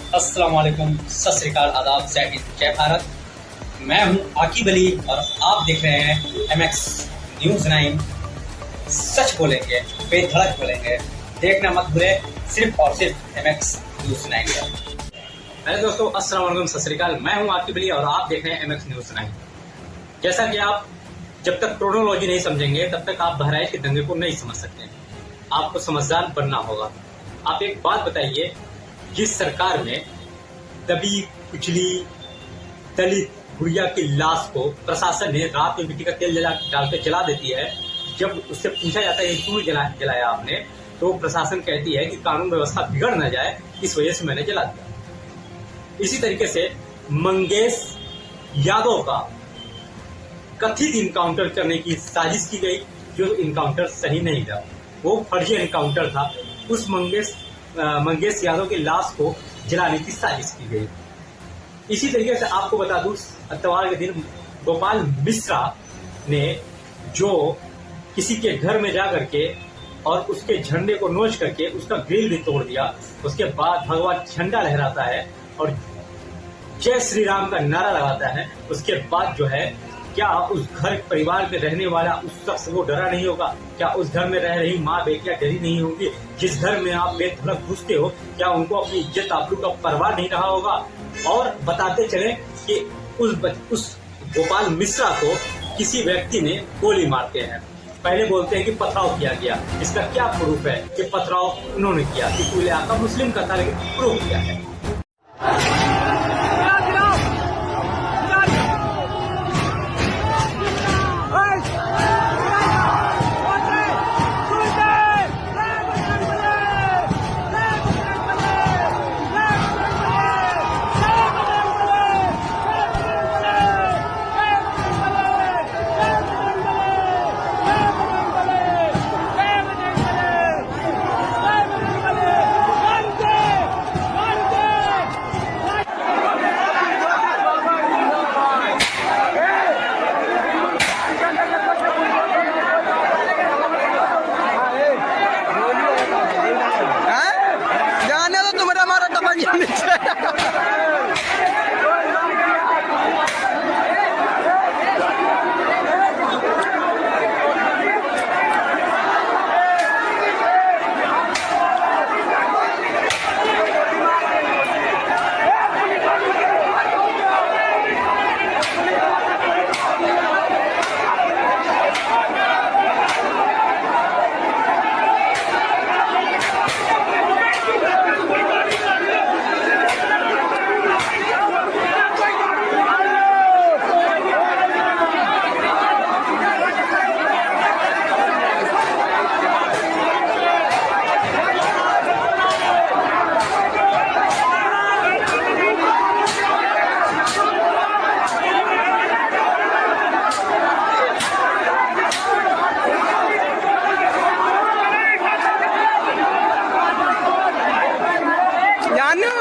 अस्सलाम वालेकुम, सत श्री अकाल, आदाब, जय हिंद, जय भारत। मैं हूं आकिब अली और आप देख रहे हैं MX न्यूज़ 9। सच बोलेंगे, बेधड़क बोलेंगे, देखना मत भूलें, सिर्फ और सिर्फ MX न्यूज़ 9 पर। हेलो दोस्तों, अस्सलाम वालेकुम, सत श्री अकाल। मैं हूं आकिब अली और आप देख रहे हैं MX न्यूज़ 9। जैसा कि आप जब तक क्रोनोलॉजी नहीं समझेंगे तब तक आप बहराइच के दंगे को नहीं समझ सकते। आपको समझदार बनना होगा। आप एक बात बताइए, जिस सरकार में दबी कुचली दलित गुड़िया की लाश को प्रशासन ने रात में मिट्टी का तेल डालकर जला देती है, जब उससे पूछा जाता है क्यों जलाया आपने, तो प्रशासन कहती है कि कानून व्यवस्था बिगड़ न जाए, इस वजह से मैंने जला दिया। इसी तरीके से मंगेश यादव का कथित इनकाउंटर करने की साजिश की गई, जो इनकाउंटर सही नहीं था, वो फर्जी इनकाउंटर था। उस मंगेश यादव की लाश को जलाने की साजिश की गई। इसी तरीके से आपको बता दूं, इतवार के दिन गोपाल मिश्रा ने जो किसी के घर में जा करके और उसके झंडे को नोच करके उसका ग्रिल भी तोड़ दिया, उसके बाद भगवान झंडा लहराता है और जय श्री राम का नारा लगाता है, उसके बाद जो है क्या उस घर परिवार में रहने वाला उस शख्स को डरा नहीं होगा? क्या उस घर में रह रही माँ बेटियां डरी नहीं होंगी? जिस घर में आप बेधड़क घुसते हो, क्या उनको अपनी इज्जत आबरू का परवाह नहीं रहा होगा? और बताते चले कि उस गोपाल मिश्रा को किसी व्यक्ति ने गोली मारते हैं। पहले बोलते हैं कि पथराव किया गया। इसका क्या प्रूफ है कि पथराव उन्होंने किया? कि आका मुस्लिम का था, लेकिन प्रूफ किया है।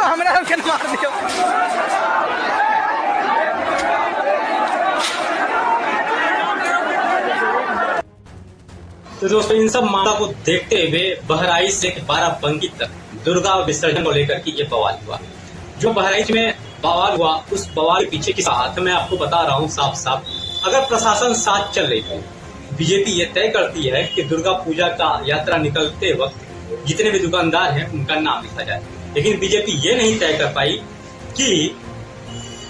हमरा मार दियो। तो दोस्तों, इन सब मामला को देखते हुए बहराइच से 12 तक दुर्गा विसर्जन को लेकर के ये बवाल हुआ। जो बहराइच में बवाल हुआ, उस बवाल के पीछे की साथ मैं आपको बता रहा हूँ साफ साफ। अगर प्रशासन साथ चल रही थी, बीजेपी ये तय करती है कि दुर्गा पूजा का यात्रा निकलते वक्त जितने भी दुकानदार हैं उनका नाम लिखा जाए, लेकिन बीजेपी ये नहीं तय कर पाई कि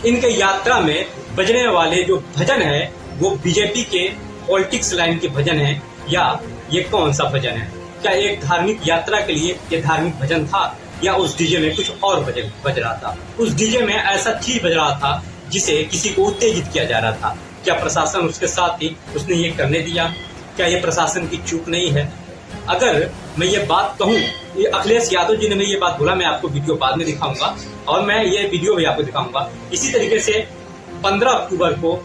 इनके यात्रा में बजने वाले जो भजन है वो बीजेपी के पॉलिटिक्स लाइन के भजन है या ये कौन सा भजन है। क्या एक धार्मिक यात्रा के लिए ये धार्मिक भजन था या उस डीजे में कुछ और भजन बज रहा था? उस डीजे में ऐसा चीज बज रहा था जिसे किसी को उत्तेजित किया जा रहा था। क्या प्रशासन उसके साथ थी? उसने ये करने दिया? क्या ये प्रशासन की चूक नहीं है? अगर मैं ये बात कहूँ, ये अखिलेश यादव जी ने मैं ये बात बोला, मैं आपको वीडियो बाद में दिखाऊंगा और मैं ये वीडियो भी आपको दिखाऊंगा। इसी तरीके से 15 अक्टूबर को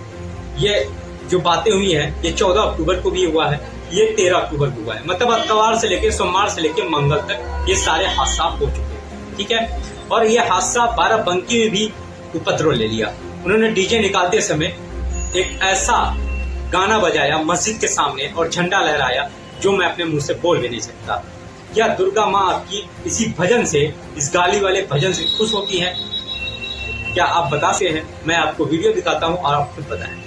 ये जो बातें हुई हैं, ये 14 अक्टूबर को भी हुआ है, ये 13 अक्टूबर को हुआ है। मतलब अतवार से लेकर सोमवार से लेकर मंगल तक ये सारे हादसा हो चुके हैं, ठीक है। और ये हादसा बाराबंकी में भी उपद्रव ले लिया। उन्होंने डीजे निकालते समय एक ऐसा गाना बजाया मस्जिद के सामने और झंडा लहराया जो मैं अपने मुंह से बोल भी नहीं सकता। क्या दुर्गा माँ आपकी इसी भजन से, इस गाली वाले भजन से खुश होती हैं? क्या आप बता सकते हैं? मैं आपको वीडियो दिखाता हूँ और आप खुद बताएं।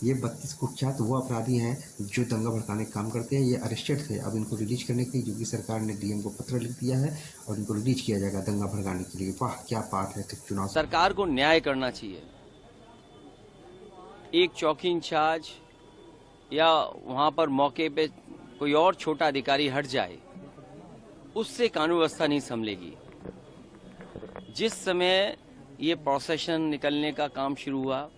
ये 32 कुख्यात वो अपराधी हैं जो दंगा भड़काने का काम करते हैं। ये अरेस्टेड थे। अब इनको रिलीज करने के लिए योगी सरकार ने डीएम को पत्र लिख दिया है और इनको रिलीज किया जाएगा दंगा भड़काने के लिए। वाह क्या बात है। तो चुनाव सरकार को न्याय करना चाहिए। एक चौकी इंचार्ज या वहां पर मौके पे कोई और छोटा अधिकारी हट जाए, उससे कानून व्यवस्था नहीं संभलेगी। जिस समय ये प्रोसेशन निकलने का काम शुरू हुआ,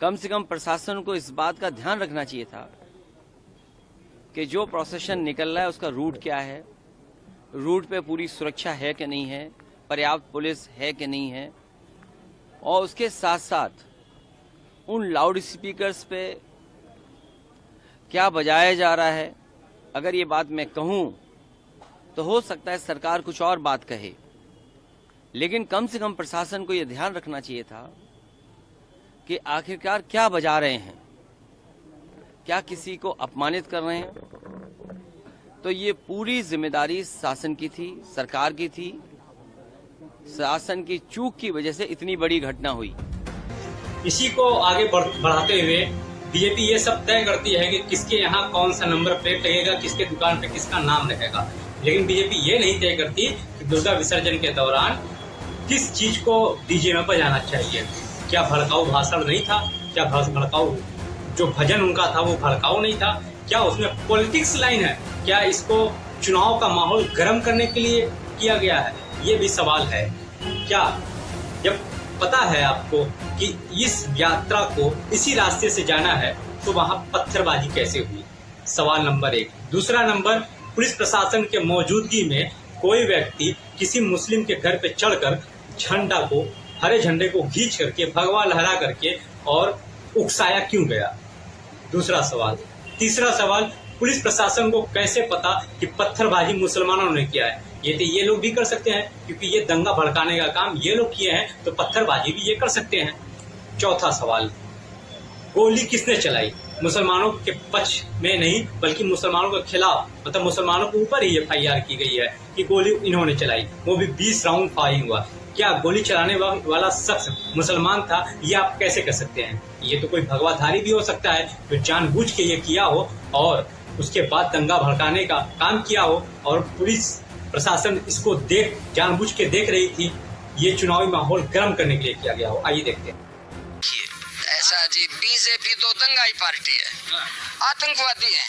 कम से कम प्रशासन को इस बात का ध्यान रखना चाहिए था कि जो प्रोसेशन निकल रहा है उसका रूट क्या है, रूट पे पूरी सुरक्षा है कि नहीं है, पर्याप्त पुलिस है कि नहीं है, और उसके साथ साथ उन लाउड स्पीकर्स पे क्या बजाया जा रहा है। अगर ये बात मैं कहूं तो हो सकता है सरकार कुछ और बात कहे, लेकिन कम से कम प्रशासन को यह ध्यान रखना चाहिए था कि आखिरकार क्या बजा रहे हैं, क्या किसी को अपमानित कर रहे हैं। तो ये पूरी जिम्मेदारी शासन की थी, सरकार की थी। शासन की चूक की वजह से इतनी बड़ी घटना हुई। इसी को आगे बढ़ाते हुए बीजेपी ये सब तय करती है कि किसके यहाँ कौन सा नंबर प्लेट लगेगा, किसके दुकान पे किसका नाम रहेगा, लेकिन बीजेपी ये नहीं तय करती कि दुर्गा विसर्जन के दौरान किस चीज को डीजे में बजाना चाहिए। क्या भड़काऊ भाषण नहीं था? क्या भड़काऊ जो भजन उनका था वो भड़काऊ नहीं था? क्या उसमें पॉलिटिक्स लाइन है? क्या इसको चुनाव का माहौल गर्म करने के लिए किया गया है? ये भी सवाल है। क्या जब पता है आपको कि इस यात्रा को इसी रास्ते से जाना है तो वहां पत्थरबाजी कैसे हुई? सवाल नंबर 1। दूसरा नंबर, पुलिस प्रशासन के मौजूदगी में कोई व्यक्ति किसी मुस्लिम के घर पे चढ़कर झंडा को, हरे झंडे को खींच करके, भगवा लहरा करके और उकसाया क्यों गया? दूसरा सवाल। तीसरा सवाल, पुलिस प्रशासन को कैसे पता कि पत्थरबाजी मुसलमानों ने किया है? ये तो ये लोग भी कर सकते हैं, क्योंकि ये दंगा भड़काने का काम ये लोग किए हैं, तो पत्थरबाजी भी ये कर सकते हैं। चौथा सवाल, गोली किसने चलाई? मुसलमानों के पक्ष में नहीं बल्कि मुसलमानों के खिलाफ, मतलब मुसलमानों के ऊपर ही एफआईआर की गई है कि गोली इन्होंने चलाई, वो भी 20 राउंड फायरिंग हुआ। क्या गोली चलाने वाला शख्स मुसलमान था? ये आप कैसे कर सकते हैं? ये तो कोई भगवाधारी भी हो सकता है जो जानबूझ के ये किया हो और उसके बाद दंगा भड़काने का काम किया हो, और पुलिस प्रशासन इसको जानबूझ के देख रही थी। ये चुनावी माहौल गर्म करने के लिए किया गया हो। आइए देखते हैं। ऐसा जी, बीजेपी तो दंगाई पार्टी है, आतंकवादी है।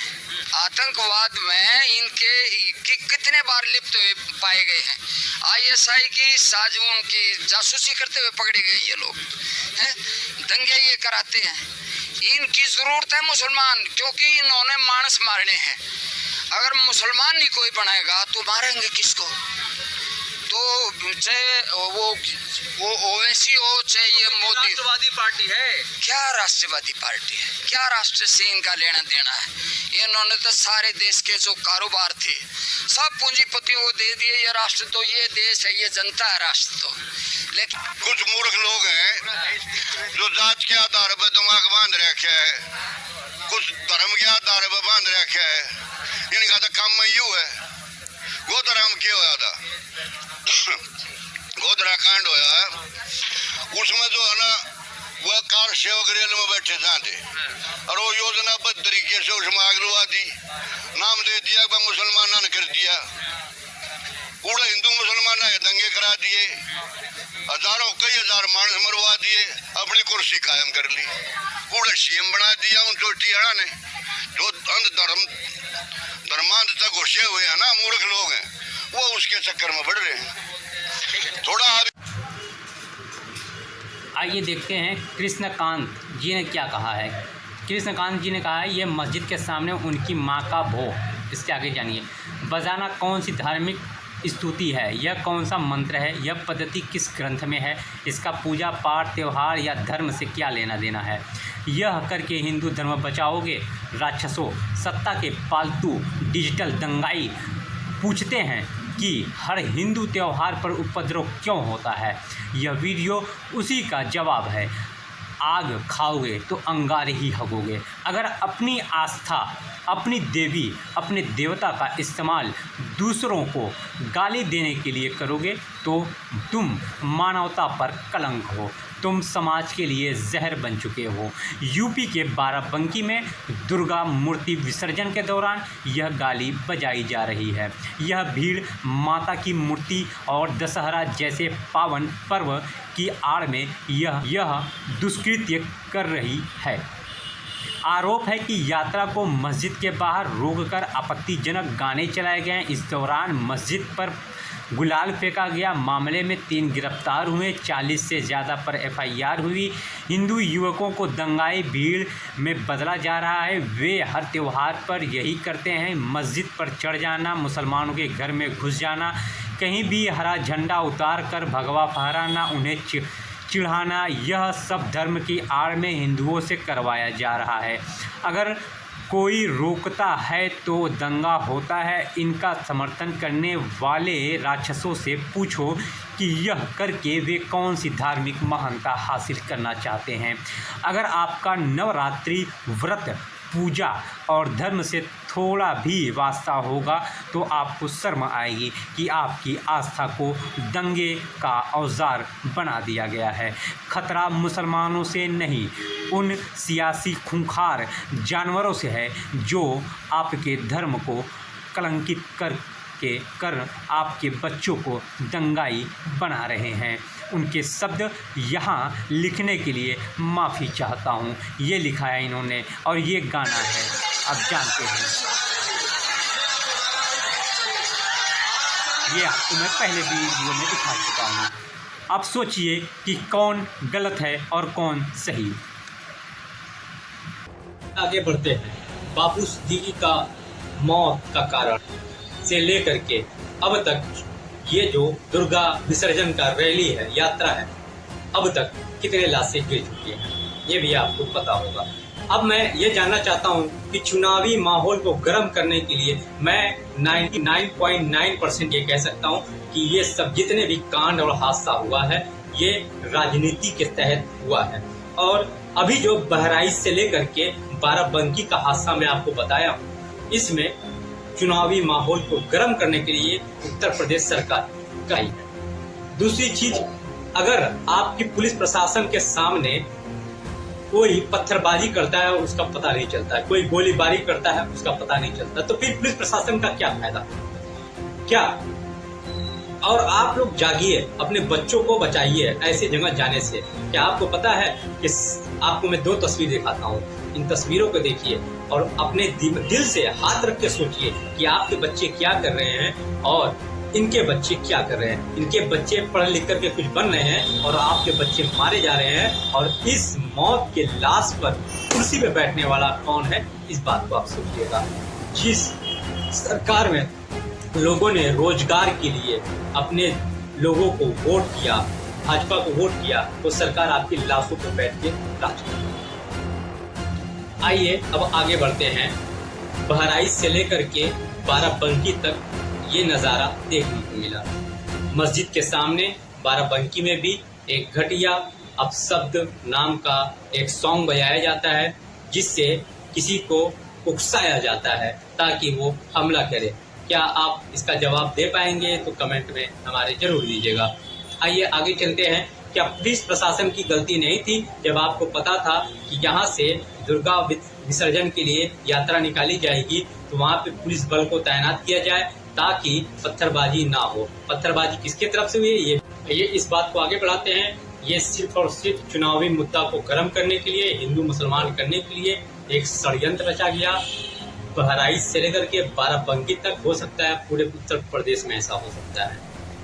आतंकवाद में इनके कितने बार लिप्त हुए पाए गए हैं। आईएसआई की साजिशों की जासूसी करते हुए पकड़े गए ये लोग हैं। दंगे ये कराते हैं। इनकी जरूरत है मुसलमान, क्योंकि इन्होंने मानस मारने हैं। अगर मुसलमान नहीं कोई बनाएगा तो मारेंगे किसको? तो चाहे वो ओवैसी हो चाहे ये मोदी। राष्ट्रवादी पार्टी है। क्या राष्ट्रवादी पार्टी है, क्या राष्ट्र से इनका लेना देना है? इन्होंने तो सारे देश के जो कारोबार थे सब पूंजीपतियों को दे दिए। ये राष्ट्र तो ये देश है, ये जनता है राष्ट्र तो। लेकिन कुछ मूर्ख लोग हैं जो जात के आधार पर दिमाग बांध रखे है, कुछ धर्म के आधार पर बांध रखे है। इनका तो काम यू है। वो धर्म क्या होया था, गोधरा कांड होया है, उसमें जो है ना वह कार सेवक रेल में बैठे जाते और वो योजनाबद्ध तरीके से उसमें आग लगा दी, नाम दे दिया, मुसलमाना ने कर दिया, पूरे हिंदू मुसलमान ने दंगे करा दिए, हजारों कई हजार मानस मरवा दिए, अपनी कुर्सी कायम कर ली, पूरे सीएम बना दिया उन चोटियाड़ा ने। जो अंध धर्मांध तक घुसे हुए हैं ना, मूर्ख लोग हैं, वो उसके चक्कर में बढ़ रहे हैं। थोड़ा आइए देखते हैं कृष्णकांत जी ने क्या कहा है। कृष्णकांत जी ने कहा है ये मस्जिद के सामने उनकी माँ का भोग। इसके आगे जानिए। बजाना कौन सी धार्मिक स्तुति है, यह कौन सा मंत्र है, यह पद्धति किस ग्रंथ में है, इसका पूजा पाठ त्यौहार या धर्म से क्या लेना देना है। यह करके हिंदू धर्म बचाओगे? राक्षसों, सत्ता के पालतू डिजिटल दंगाई पूछते हैं कि हर हिंदू त्यौहार पर उपद्रव क्यों होता है। यह वीडियो उसी का जवाब है। आग खाओगे तो अंगारे ही हगोगे। अगर अपनी आस्था, अपनी देवी, अपने देवता का इस्तेमाल दूसरों को गाली देने के लिए करोगे तो तुम मानवता पर कलंक हो, तुम समाज के लिए जहर बन चुके हो। यूपी के बाराबंकी में दुर्गा मूर्ति विसर्जन के दौरान यह गाली बजाई जा रही है। यह भीड़ माता की मूर्ति और दशहरा जैसे पावन पर्व की आड़ में यह दुष्कृत्य कर रही है। आरोप है कि यात्रा को मस्जिद के बाहर रोककर आपत्तिजनक गाने चलाए गए। इस दौरान मस्जिद पर गुलाल फेंका गया। मामले में 3 गिरफ्तार हुए, 40 से ज़्यादा पर एफआईआर हुई। हिंदू युवकों को दंगाई भीड़ में बदला जा रहा है। वे हर त्यौहार पर यही करते हैं, मस्जिद पर चढ़ जाना, मुसलमानों के घर में घुस जाना, कहीं भी हरा झंडा उतार कर भगवा फहराना, उन्हें चिढ़ाना। यह सब धर्म की आड़ में हिंदुओं से करवाया जा रहा है। अगर कोई रोकता है तो दंगा होता है। इनका समर्थन करने वाले राक्षसों से पूछो कि यह करके वे कौन सी धार्मिक महानता हासिल करना चाहते हैं। अगर आपका नवरात्रि व्रत, पूजा और धर्म से थोड़ा भी वास्ता होगा तो आपको शर्म आएगी कि आपकी आस्था को दंगे का औजार बना दिया गया है। खतरा मुसलमानों से नहीं, उन सियासी खूंखार जानवरों से है जो आपके धर्म को कलंकित कर आपके बच्चों को दंगाई बना रहे हैं। उनके शब्द यहाँ लिखने के लिए माफ़ी चाहता हूँ। ये लिखा है इन्होंने और ये गाना है, आप जानते हैं। ये आपको मैं पहले भी वीडियो में दिखा चुका हूँ। अब सोचिए कि कौन गलत है और कौन सही। आगे बढ़ते हैं। बापू सिद्दीकी का मौत का कारण से लेकर के अब तक ये जो दुर्गा विसर्जन का रैली है, यात्रा है, अब तक कितने लाशें गिर चुकी हैं ये भी आपको पता होगा। अब मैं ये जानना चाहता हूँ कि चुनावी माहौल को गर्म करने के लिए मैं 99.9% ये कह सकता हूँ कि ये सब जितने भी कांड और हादसा हुआ है ये राजनीति के तहत हुआ है। और अभी जो बहराइच से लेकर के बाराबंकी का हादसा मैं आपको बताया हूँ, इसमें चुनावी माहौल को गर्म करने के लिए उत्तर प्रदेश सरकार गई है। दूसरी चीज, अगर आपकी पुलिस प्रशासन के सामने कोई पत्थरबाजी करता है उसका पता नहीं चलता है, कोई गोलीबारी करता है उसका पता नहीं चलता, तो फिर पुलिस प्रशासन का क्या फायदा क्या। और आप लोग जागिए, अपने बच्चों को बचाइए ऐसे जगह जाने से। क्या आपको पता है कि आपको मैं 2 तस्वीर दिखाता हूँ, इन तस्वीरों को देखिए और अपने दिल से हाथ रख के सोचिए कि आपके बच्चे क्या कर रहे हैं और इनके बच्चे क्या कर रहे हैं। इनके बच्चे पढ़ लिख करके कुछ बन रहे हैं और आपके बच्चे मारे जा रहे हैं। और इस मौत के लाश पर कुर्सी पे बैठने वाला कौन है, इस बात को आप सोचिएगा। जिस सरकार में लोगों ने रोजगार के लिए, अपने लोगों को वोट किया, भाजपा को वोट किया, वो सरकार आपकी लाशों पर बैठ के राज कर रही है। आइए अब आगे बढ़ते हैं। बहराइच से लेकर के बाराबंकी तक ये नज़ारा देखने को मिला। मस्जिद के सामने बाराबंकी में भी एक घटिया अपशब्द नाम का एक सॉन्ग बजाया जाता है, जिससे किसी को उकसाया जाता है ताकि वो हमला करे। क्या आप इसका जवाब दे पाएंगे तो कमेंट में हमारे जरूर दीजिएगा। आइए आगे चलते हैं। क्या पुलिस प्रशासन की गलती नहीं थी जब आपको पता था कि यहाँ से दुर्गा विसर्जन के लिए यात्रा निकाली जाएगी तो वहाँ पे पुलिस बल को तैनात किया जाए ताकि पत्थरबाजी ना हो। पत्थरबाजी किसके तरफ से हुई है ये इस बात को आगे बढ़ाते हैं। ये सिर्फ और सिर्फ चुनावी मुद्दा को गर्म करने के लिए, हिंदू मुसलमान करने के लिए एक षड्यंत्र रचा गया। बहराइच से लेकर के बाराबंकी तक हो सकता है पूरे उत्तर प्रदेश में ऐसा हो सकता है।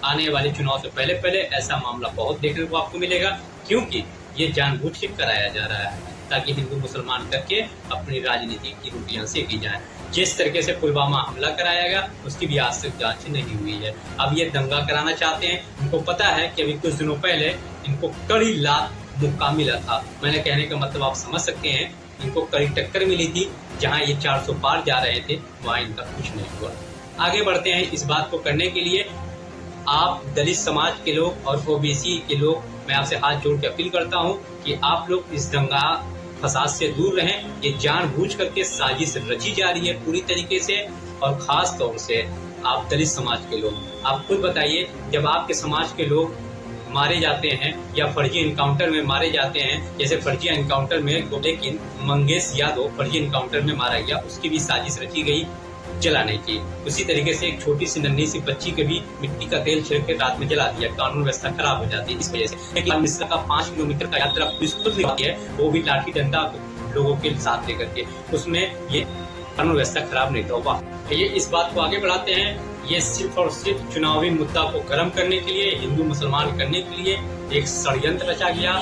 आने वाले चुनाव से पहले पहले ऐसा मामला बहुत देखने को आपको मिलेगा, क्योंकि ये जानबूझ के कराया जा रहा है ताकि हिंदू मुसलमान करके अपनी राजनीति की रोटियां सेकी जाएं। जिस तरीके से पुलवामा हमला कराया गया उसकी भी आज तक जांच नहीं हुई है। अब ये दंगा कराना चाहते हैं। इनको पता है कि अभी कुछ दिनों पहले इनको कड़ी लात मुक्का मिला था। मैंने कहने का मतलब आप समझ सकते हैं, इनको कड़ी टक्कर मिली थी। जहां ये 400 पार जा रहे थे वहां इनका कुछ नहीं हुआ। आगे बढ़ते हैं। इस बात को करने के लिए आप दलित समाज के लोग और ओबीसी के लोग, मैं आपसे हाथ जोड़ के अपील करता हूं कि आप लोग इस दंगा फसाद से दूर रहें। ये जानबूझ करके साजिश रची जा रही है पूरी तरीके से, और खास तौर से आप दलित समाज के लोग, आप खुद बताइए, जब आपके समाज के लोग मारे जाते हैं या फर्जी एनकाउंटर में मारे जाते हैं, जैसे फर्जी एनकाउंटर में लेकिन मंगेश यादव फर्जी एनकाउंटर में मारा गया, उसकी भी साजिश रची गई जलाने की। उसी तरीके से एक छोटी सी नन्ही सी बच्ची के भी मिट्टी का तेल छिड़क के रात में जला दिया। कानून व्यवस्था खराब हो जाती है इस वजह से। एक मिश्रा का 5 किलोमीटर का यात्रा पुलिस खुद निकालती है, वो भी लाठी डंडा लोगों के साथ लेकर के, उसमें ये कानून व्यवस्था खराब नहीं होगा। ये इस बात को आगे बढ़ाते हैं। ये सिर्फ और सिर्फ चुनावी मुद्दा को गर्म करने के लिए, हिंदू मुसलमान करने के लिए एक षड्यंत्र रचा गया।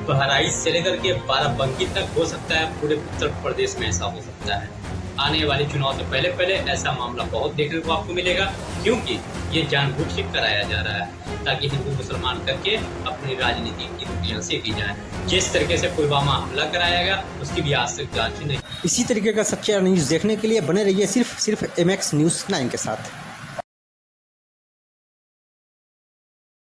बहराइच से लेकर के बाराबंकी तक हो सकता है पूरे उत्तर प्रदेश में ऐसा हो सकता है। आने वाले चुनाव से पहले पहले ऐसा मामला बहुत देखने को आपको मिलेगा, क्योंकि ये जानबूझ के कराया जा रहा है ताकि हिंदू मुसलमान करके अपनी राजनीति की रोटियां सेकी जाएं। जिस तरीके से पुलवामा हमला कराया गया उसकी भी आज तक जांच नहीं। इसी तरीके का सच्चा न्यूज़ देखने के लिए बने रहिए सिर्फ MX News 9 के साथ।